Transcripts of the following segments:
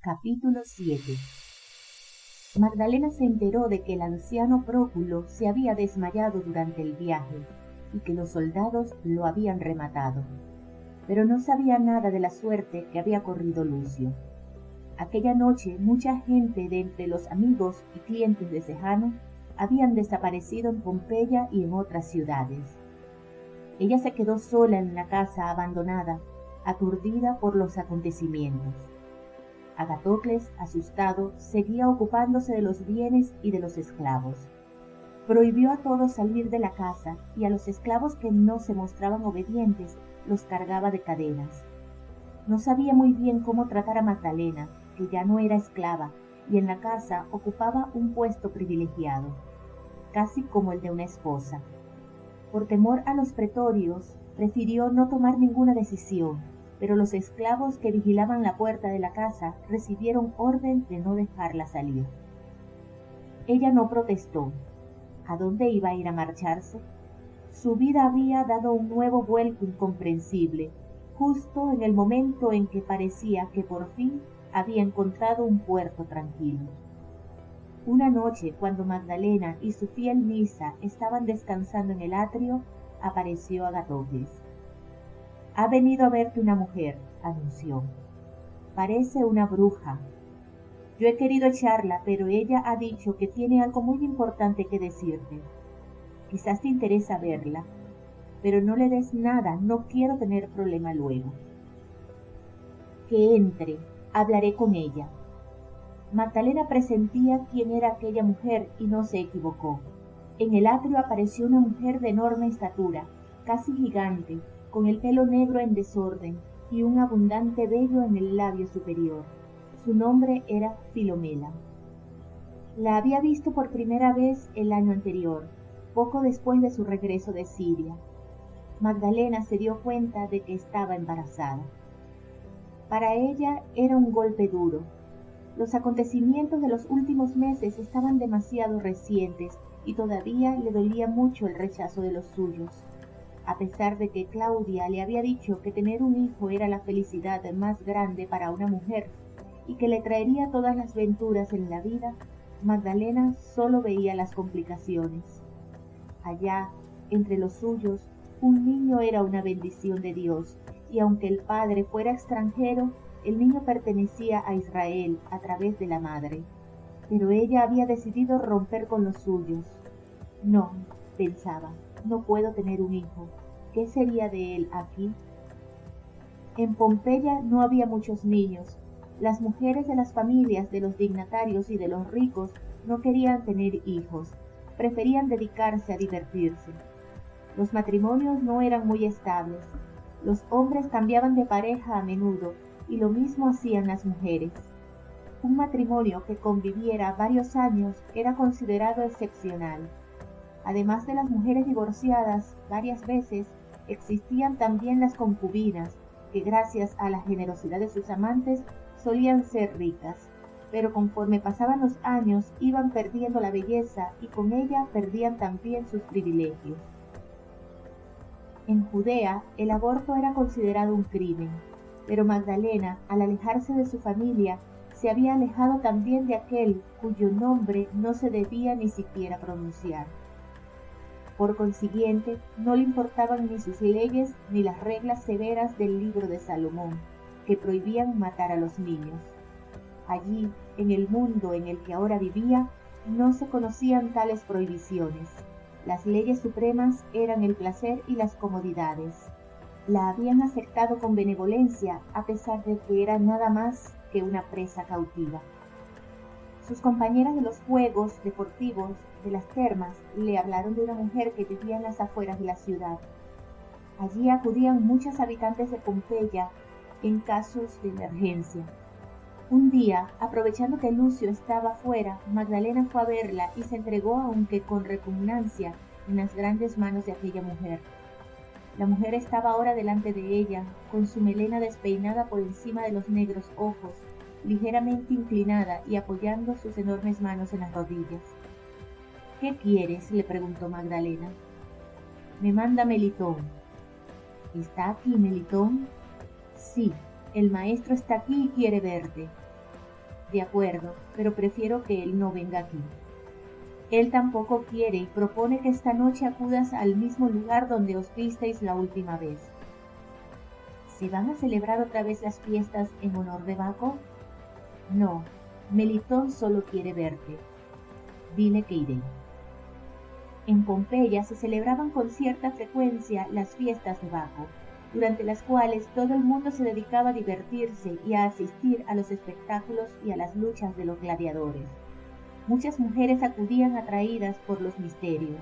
Capítulo 7. Magdalena se enteró de que el anciano Próculo se había desmayado durante el viaje y que los soldados lo habían rematado, pero no sabía nada de la suerte que había corrido Lucio. Aquella noche mucha gente de entre los amigos y clientes de Sejano habían desaparecido en Pompeya y en otras ciudades. Ella se quedó sola en la casa abandonada, aturdida por los acontecimientos. Agatocles, asustado, seguía ocupándose de los bienes y de los esclavos. Prohibió a todos salir de la casa y a los esclavos que no se mostraban obedientes los cargaba de cadenas. No sabía muy bien cómo tratar a Magdalena, que ya no era esclava, y en la casa ocupaba un puesto privilegiado, casi como el de una esposa. Por temor a los pretorios, prefirió no tomar ninguna decisión, pero los esclavos que vigilaban la puerta de la casa recibieron orden de no dejarla salir. Ella no protestó. ¿A dónde iba a ir a marcharse? Su vida había dado un nuevo vuelco incomprensible, justo en el momento en que parecía que por fin había encontrado un puerto tranquilo. Una noche, cuando Magdalena y su fiel Nisa estaban descansando en el atrio, apareció Agatocles. «Ha venido a verte una mujer», anunció. «Parece una bruja. Yo he querido echarla, pero ella ha dicho que tiene algo muy importante que decirte. Quizás te interesa verla, pero no le des nada, no quiero tener problema luego». «Que entre, hablaré con ella». Magdalena presentía quién era aquella mujer y no se equivocó. En el atrio apareció una mujer de enorme estatura, casi gigante, con el pelo negro en desorden y un abundante vello en el labio superior. Su nombre era Filomela. La había visto por primera vez el año anterior, poco después de su regreso de Siria. Magdalena se dio cuenta de que estaba embarazada. Para ella era un golpe duro. Los acontecimientos de los últimos meses estaban demasiado recientes y todavía le dolía mucho el rechazo de los suyos. A pesar de que Claudia le había dicho que tener un hijo era la felicidad más grande para una mujer y que le traería todas las venturas en la vida, Magdalena solo veía las complicaciones. Allá, entre los suyos, un niño era una bendición de Dios, y aunque el padre fuera extranjero, el niño pertenecía a Israel a través de la madre. Pero ella había decidido romper con los suyos. No, pensaba, no puedo tener un hijo. ¿Qué sería de él aquí? En Pompeya no había muchos niños. Las mujeres de las familias de los dignatarios y de los ricos no querían tener hijos, preferían dedicarse a divertirse. Los matrimonios no eran muy estables. Los hombres cambiaban de pareja a menudo y lo mismo hacían las mujeres. Un matrimonio que conviviera varios años era considerado excepcional. Además de las mujeres divorciadas varias veces, existían también las concubinas, que gracias a la generosidad de sus amantes solían ser ricas, pero conforme pasaban los años iban perdiendo la belleza y con ella perdían también sus privilegios. En Judea el aborto era considerado un crimen, pero Magdalena, al alejarse de su familia, se había alejado también de aquel cuyo nombre no se debía ni siquiera pronunciar. Por consiguiente, no le importaban ni sus leyes ni las reglas severas del libro de Salomón, que prohibían matar a los niños. Allí, en el mundo en el que ahora vivía, no se conocían tales prohibiciones. Las leyes supremas eran el placer y las comodidades. La habían aceptado con benevolencia, a pesar de que era nada más que una presa cautiva. Sus compañeras de los juegos deportivos de las termas le hablaron de una mujer que vivía en las afueras de la ciudad. Allí acudían muchos habitantes de Pompeya en casos de emergencia. Un día, aprovechando que Lucio estaba fuera, Magdalena fue a verla y se entregó, aunque con repugnancia, en las grandes manos de aquella mujer. La mujer estaba ahora delante de ella, con su melena despeinada por encima de los negros ojos, ligeramente inclinada y apoyando sus enormes manos en las rodillas. «¿Qué quieres?», le preguntó Magdalena. «Me manda Melitón». «¿Está aquí Melitón?» «Sí, el maestro está aquí y quiere verte». De acuerdo, pero prefiero que él no venga aquí. Él tampoco quiere y propone que esta noche acudas al mismo lugar donde os visteis la última vez. ¿Se van a celebrar otra vez las fiestas en honor de Baco? No, Melitón solo quiere verte. Dile que iré. En Pompeya se celebraban con cierta frecuencia las fiestas de Baco, durante las cuales todo el mundo se dedicaba a divertirse y a asistir a los espectáculos y a las luchas de los gladiadores. Muchas mujeres acudían atraídas por los misterios,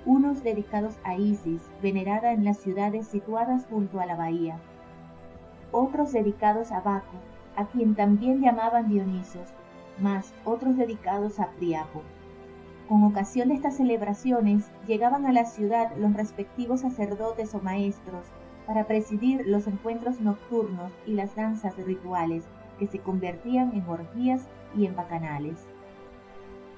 unos dedicados a Isis, venerada en las ciudades situadas junto a la bahía, otros dedicados a Baco, a quien también llamaban Dionisos, más otros dedicados a Priapo. Con ocasión de estas celebraciones llegaban a la ciudad los respectivos sacerdotes o maestros para presidir los encuentros nocturnos y las danzas rituales que se convertían en orgías y en bacanales.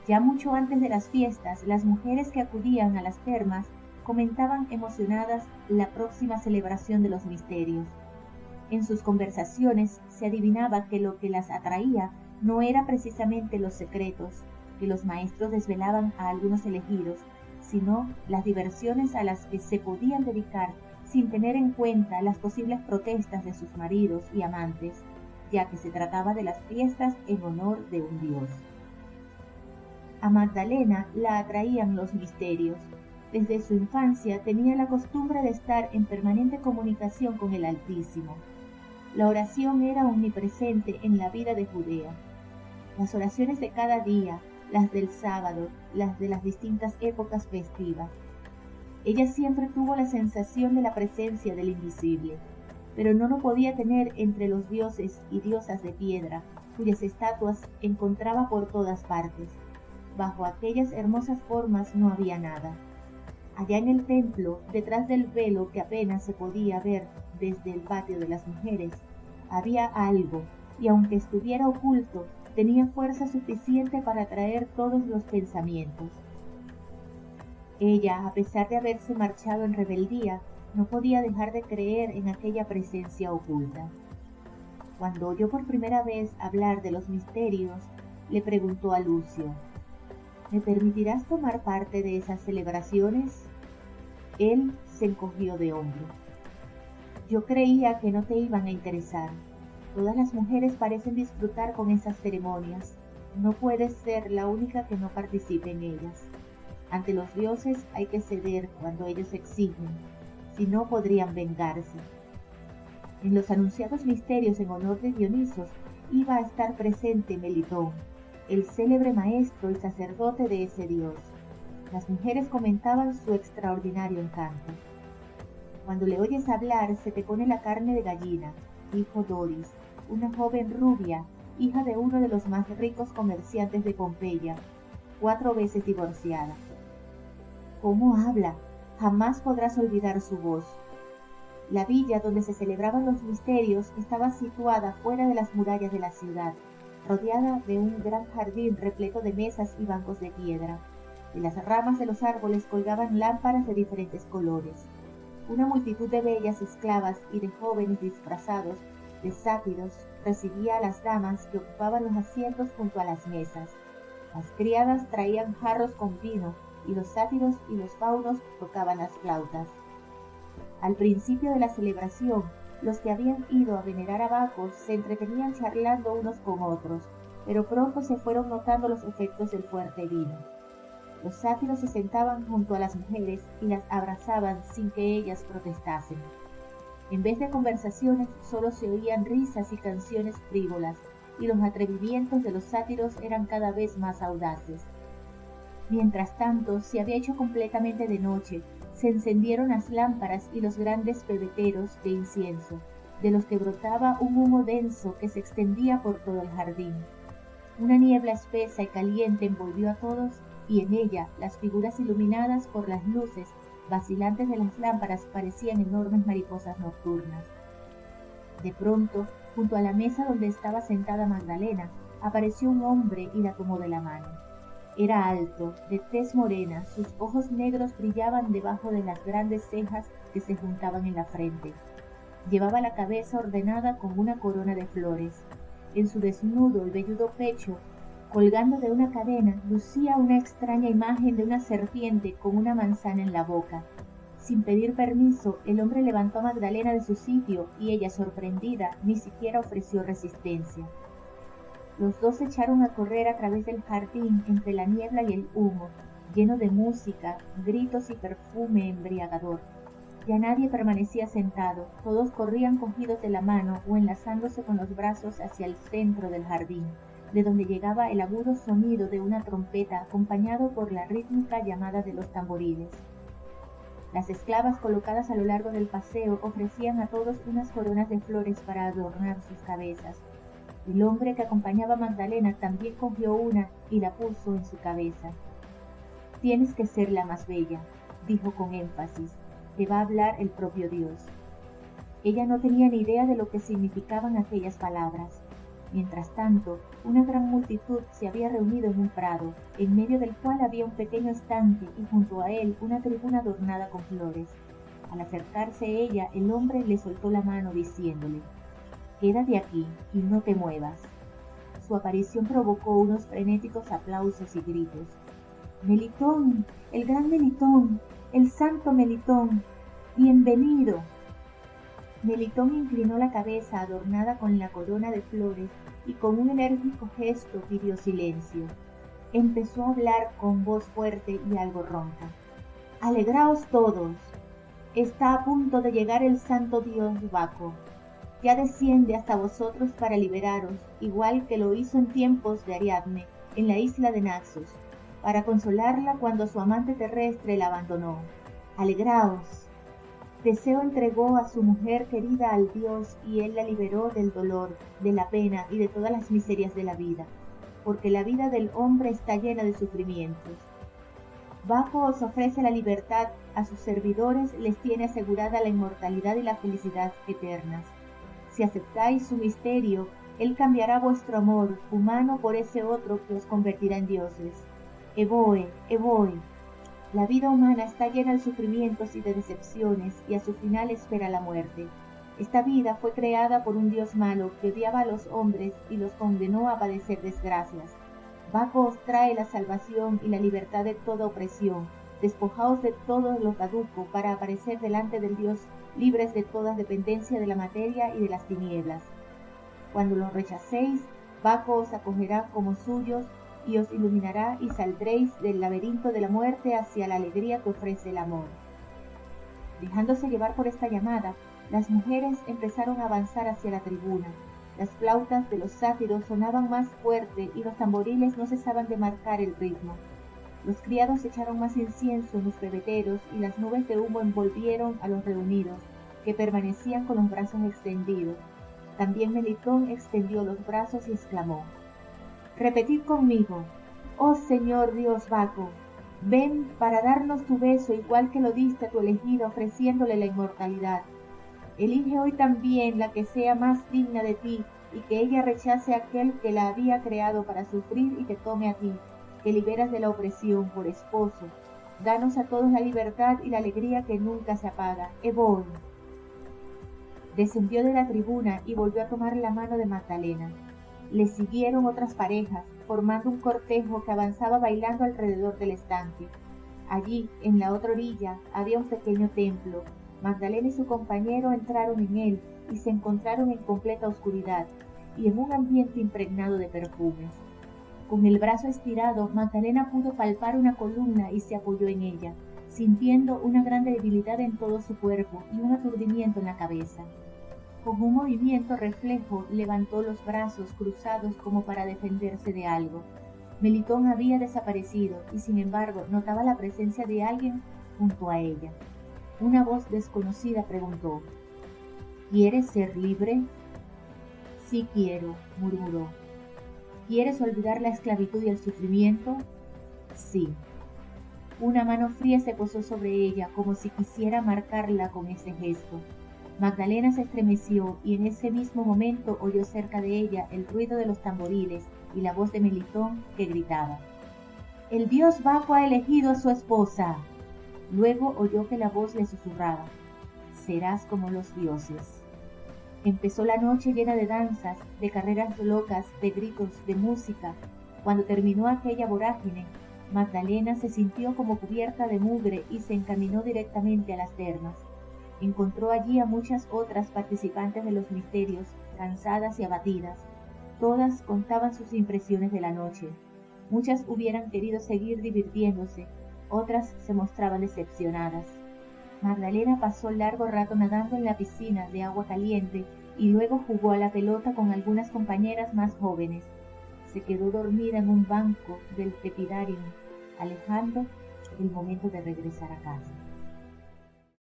Ya mucho antes de las fiestas, las mujeres que acudían a las termas comentaban emocionadas la próxima celebración de los misterios. En sus conversaciones se adivinaba que lo que las atraía no era precisamente los secretos que los maestros desvelaban a algunos elegidos, sino las diversiones a las que se podían dedicar sin tener en cuenta las posibles protestas de sus maridos y amantes, ya que se trataba de las fiestas en honor de un dios. A Magdalena la atraían los misterios. Desde su infancia tenía la costumbre de estar en permanente comunicación con el Altísimo. La oración era omnipresente en la vida de Judea. Las oraciones de cada día, las del sábado, las de las distintas épocas festivas. Ella siempre tuvo la sensación de la presencia del invisible, pero no lo podía tener entre los dioses y diosas de piedra, cuyas estatuas encontraba por todas partes. Bajo aquellas hermosas formas no había nada. Allá en el templo, detrás del velo que apenas se podía ver desde el patio de las mujeres, había algo, y aunque estuviera oculto, tenía fuerza suficiente para atraer todos los pensamientos. Ella, a pesar de haberse marchado en rebeldía, no podía dejar de creer en aquella presencia oculta. Cuando oyó por primera vez hablar de los misterios, le preguntó a Lucio: ¿me permitirás tomar parte de esas celebraciones? Él se encogió de hombros. Yo creía que no te iban a interesar. Todas las mujeres parecen disfrutar con esas ceremonias. No puedes ser la única que no participe en ellas. Ante los dioses hay que ceder cuando ellos exigen, si no podrían vengarse. En los anunciados misterios en honor de Dionisos iba a estar presente Melitón, el célebre maestro y sacerdote de ese dios. Las mujeres comentaban su extraordinario encanto. Cuando le oyes hablar se te pone la carne de gallina, dijo Doris, una joven rubia, hija de uno de los más ricos comerciantes de Pompeya, 4 veces divorciada. ¿Cómo habla? Jamás podrás olvidar su voz. La villa donde se celebraban los misterios estaba situada fuera de las murallas de la ciudad, rodeada de un gran jardín repleto de mesas y bancos de piedra. De las ramas de los árboles colgaban lámparas de diferentes colores. Una multitud de bellas esclavas y de jóvenes disfrazados de sátiros recibía a las damas que ocupaban los asientos junto a las mesas. Las criadas traían jarros con vino y los sátiros y los faunos tocaban las flautas. Al principio de la celebración, los que habían ido a venerar a Baco se entretenían charlando unos con otros, pero pronto se fueron notando los efectos del fuerte vino. Los sátiros se sentaban junto a las mujeres y las abrazaban sin que ellas protestasen. En vez de conversaciones, solo se oían risas y canciones frívolas, y los atrevimientos de los sátiros eran cada vez más audaces. Mientras tanto, se había hecho completamente de noche. Se encendieron las lámparas y los grandes pebeteros de incienso, de los que brotaba un humo denso que se extendía por todo el jardín. Una niebla espesa y caliente envolvió a todos, y en ella las figuras iluminadas por las luces vacilantes de las lámparas parecían enormes mariposas nocturnas. De pronto, junto a la mesa donde estaba sentada Magdalena, apareció un hombre y la tomó de la mano. Era alto, de tez morena, sus ojos negros brillaban debajo de las grandes cejas que se juntaban en la frente. Llevaba la cabeza ordenada con una corona de flores. En su desnudo y velludo pecho, colgando de una cadena, lucía una extraña imagen de una serpiente con una manzana en la boca. Sin pedir permiso, el hombre levantó a Magdalena de su sitio y ella, sorprendida, ni siquiera ofreció resistencia. Los dos se echaron a correr a través del jardín entre la niebla y el humo, lleno de música, gritos y perfume embriagador. Ya nadie permanecía sentado, todos corrían cogidos de la mano o enlazándose con los brazos hacia el centro del jardín, de donde llegaba el agudo sonido de una trompeta acompañado por la rítmica llamada de los tamboriles. Las esclavas colocadas a lo largo del paseo ofrecían a todos unas coronas de flores para adornar sus cabezas. El hombre que acompañaba a Magdalena también cogió una y la puso en su cabeza. «Tienes que ser la más bella», dijo con énfasis. «Te va a hablar el propio Dios». Ella no tenía ni idea de lo que significaban aquellas palabras. Mientras tanto, una gran multitud se había reunido en un prado, en medio del cual había un pequeño estanque y junto a él una tribuna adornada con flores. Al acercarse ella, el hombre le soltó la mano diciéndole: «Quédate aquí y no te muevas». Su aparición provocó unos frenéticos aplausos y gritos. «Melitón, el gran Melitón, el santo Melitón, bienvenido». Melitón inclinó la cabeza adornada con la corona de flores y con un enérgico gesto pidió silencio. Empezó a hablar con voz fuerte y algo ronca. «Alegraos todos. Está a punto de llegar el santo dios Baco. Ya desciende hasta vosotros para liberaros, igual que lo hizo en tiempos de Ariadne, en la isla de Naxos, para consolarla cuando su amante terrestre la abandonó. Alegraos». Teseo entregó a su mujer querida al dios y él la liberó del dolor, de la pena y de todas las miserias de la vida, porque la vida del hombre está llena de sufrimientos. Baco os ofrece la libertad, a sus servidores les tiene asegurada la inmortalidad y la felicidad eternas. Si aceptáis su misterio, él cambiará vuestro amor humano por ese otro que os convertirá en dioses. Evoe, Evoe. La vida humana está llena de sufrimientos y de decepciones, y a su final espera la muerte. Esta vida fue creada por un Dios malo que odiaba a los hombres y los condenó a padecer desgracias. Baco os trae la salvación y la libertad de toda opresión. Despojaos de todo lo caduco para aparecer delante del Dios libres de toda dependencia de la materia y de las tinieblas. Cuando lo rechacéis, Baco os acogerá como suyos y os iluminará y saldréis del laberinto de la muerte hacia la alegría que ofrece el amor. Dejándose llevar por esta llamada, las mujeres empezaron a avanzar hacia la tribuna. Las flautas de los sátiros sonaban más fuerte y los tamboriles no cesaban de marcar el ritmo. Los criados echaron más incienso en los pebeteros y las nubes de humo envolvieron a los reunidos, que permanecían con los brazos extendidos. También Melitón extendió los brazos y exclamó: «Repetid conmigo: oh Señor Dios Baco, ven para darnos tu beso igual que lo diste a tu elegida ofreciéndole la inmortalidad. Elige hoy también la que sea más digna de ti y que ella rechace a aquel que la había creado para sufrir y te tome a ti, que liberas de la opresión por esposo. Danos a todos la libertad y la alegría que nunca se apaga. Evoe». Descendió de la tribuna y volvió a tomar la mano de Magdalena. Le siguieron otras parejas, formando un cortejo que avanzaba bailando alrededor del estanque. Allí, en la otra orilla, había un pequeño templo. Magdalena y su compañero entraron en él y se encontraron en completa oscuridad y en un ambiente impregnado de perfumes. Con el brazo estirado, Magdalena pudo palpar una columna y se apoyó en ella, sintiendo una gran debilidad en todo su cuerpo y un aturdimiento en la cabeza. Con un movimiento reflejo levantó los brazos cruzados como para defenderse de algo. Melitón había desaparecido y sin embargo notaba la presencia de alguien junto a ella. Una voz desconocida preguntó: «¿Quieres ser libre?» «Sí quiero», murmuró. «¿Quieres olvidar la esclavitud y el sufrimiento?» «Sí». Una mano fría se posó sobre ella como si quisiera marcarla con ese gesto. Magdalena se estremeció y en ese mismo momento oyó cerca de ella el ruido de los tamboriles y la voz de Melitón que gritaba: «El dios Baco ha elegido a su esposa». Luego oyó que la voz le susurraba: «Serás como los dioses». Empezó la noche llena de danzas, de carreras locas, de gritos, de música. Cuando terminó aquella vorágine, Magdalena se sintió como cubierta de mugre y se encaminó directamente a las termas. Encontró allí a muchas otras participantes de los misterios, cansadas y abatidas. Todas contaban sus impresiones de la noche. Muchas hubieran querido seguir divirtiéndose, otras se mostraban decepcionadas. Magdalena pasó largo rato nadando en la piscina de agua caliente y luego jugó a la pelota con algunas compañeras más jóvenes. Se quedó dormida en un banco del tepidarium, alejando el momento de regresar a casa.